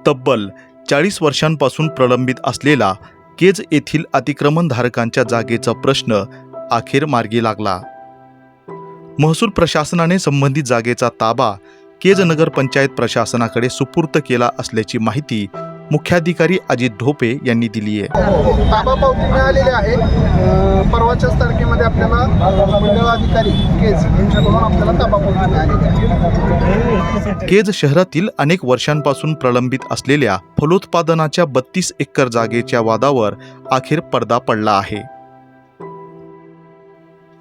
तब्बल 40 वर्षांपासून प्रलंबित असलेला केज येथील अतिक्रमणधारकांच्या जागेचा प्रश्न अखेर मार्गी लागला। महसूल प्रशासनाने संबंधित जागेचा ताबा केज नगर पंचायत प्रशासनाकडे सुपूर्द केला असल्याची माहिती मुख्याधिकारी अजित ढोपे यांनी दिली आहे। ताबा पावती मिळालेली आहे। परवाच्याच तारखेमध्ये आपल्याला मंडळ अधिकारी केज यांच्याकडून आपल्याला ताबा पावती मिळालेली आहे। केज शहरातील अनेक वर्षांपासून प्रलंबित असलेल्या फलोत्पादनाच्या 32 एकर जागेच्या वादावर अखेर पडदा पडला आहे।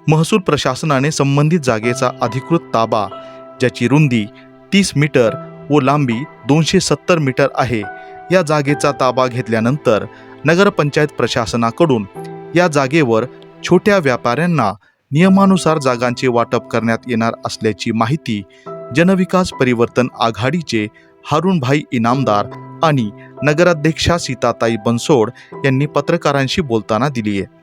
महसूल प्रशासनाने संबंधित जागेचा अधिकृत ताबा, ज्याची रुंदी 30 मीटर व लांबी 270 मीटर आहे, या जागेचा ताबा घेतल्यानंतर नगरपंचायत प्रशासनाकडून या जागेवर छोट्या व्यापाऱ्यांना नियमानुसार जागांचे वाटप करण्यात येणार असल्याची माहिती जनविकास परिवर्तन आघाडीचे हारुणभाई इनामदार आणि नगराध्यक्षा सीताताई बनसोड यांनी पत्रकारांशी बोलताना दिली आहे।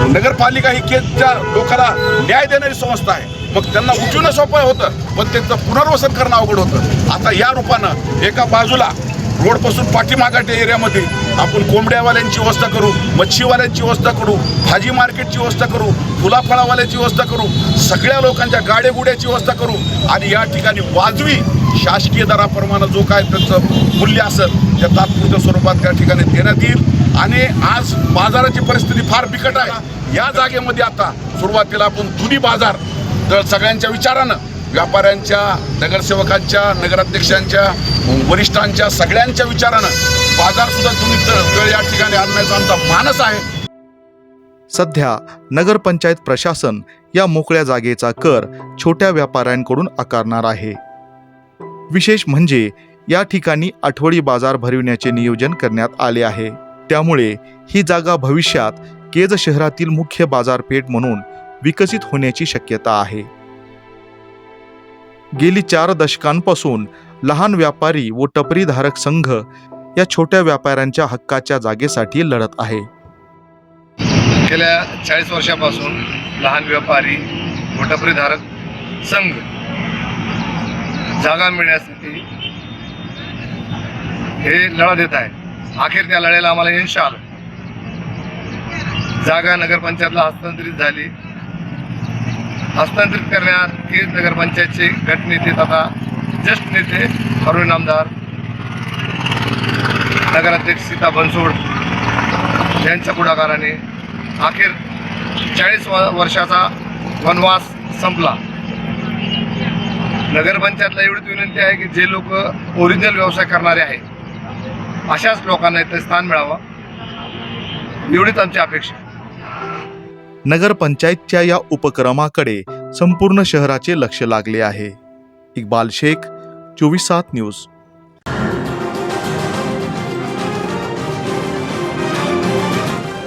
नगरपालिका ही केजच्या लोकांना न्याय देणारी संस्था आहे, मग त्यांना उठवणं सोपं होतं पण त्यांचं पुनर्वसन करणं अवघड होतं। आता या रूपानं एका बाजूला रोडपासून पाठीमागाच्या एरियामध्ये आपण कोंबड्यावाल्यांची व्यवस्था करू, मच्छीवाल्यांची व्यवस्था करू, भाजी मार्केटची व्यवस्था करू, फुलाफळावाल्यांची व्यवस्था करू, सगळ्या लोकांच्या गाड्यागुड्याची व्यवस्था करू आणि या ठिकाणी वाजवी शासकीय दराप्रमाणे जो काय त्याचं मूल्य असेल त्या तात्पुरत्या स्वरूपात त्या ठिकाणी देण्यात येईल। आणि आज बाजाराची परिस्थिती फार बिकट आहे। या जागेमध्ये आता सुरुवातीला आपण जुनी बाजार तर सगळ्यांच्या विचारानं, व्यापाऱ्यांच्या, नगरसेवकांच्या, नगराध्यक्षांच्या, वरिष्ठांच्या सगळ्यांच्या विचारानं बाजार सुद्धा जुनी या ठिकाणी आणण्याचा आमचा मानस आहे। सध्या नगरपंचायत प्रशासन या मोकळ्या जागेचा कर छोट्या व्यापाऱ्यांकडून आकारणार आहे। विशेष म्हणजे या ठिकाणी आठवडी बाजार भरविण्याचे नियोजन करण्यात आले आहे। त्यामुळे ही जागा भविष्यात केज शहरातील मुख्य बाजारपेठ म्हणून विकसित होण्याची शक्यता आहे। गेली 4 दशकांपासून लहान व्यापारी व टपरीधारक संघ या छोट्या व्यापाऱ्यांच्या हक्काच्या जागेसाठी लढत आहे। गेल्या 40 वर्षापासून लहान व्यापारी व टपरीधारक संघ जागा मिळण्यासाठी हे लढा देत आहे। अखेर त्या लढ्याला आम्हाला यश आलं। जागा नगरपंचायतला हस्तांतरित झाली। हस्तांतरित करण्यात केज नगरपंचायतचे गटनेते तथा ज्येष्ठ नेते हारुण इनामदार, नगराध्यक्ष सीता बनसोड यांच्या पुढाकाराने अखेर 40 वर्षाचा वनवास संपला। नगरपंचायतला एवढीच विनंती आहे की जे लोक ओरिजिनल व्यवसाय करणारे आहेत अशाच लोकांना इथे स्थान मिळावं, एवढीच आमची अपेक्षा। नगरपंचायतच्या या उपक्रमाकडे संपूर्ण शहराचे लक्ष लागले आहे। इक्बाल शेख, 24/7 न्यूज।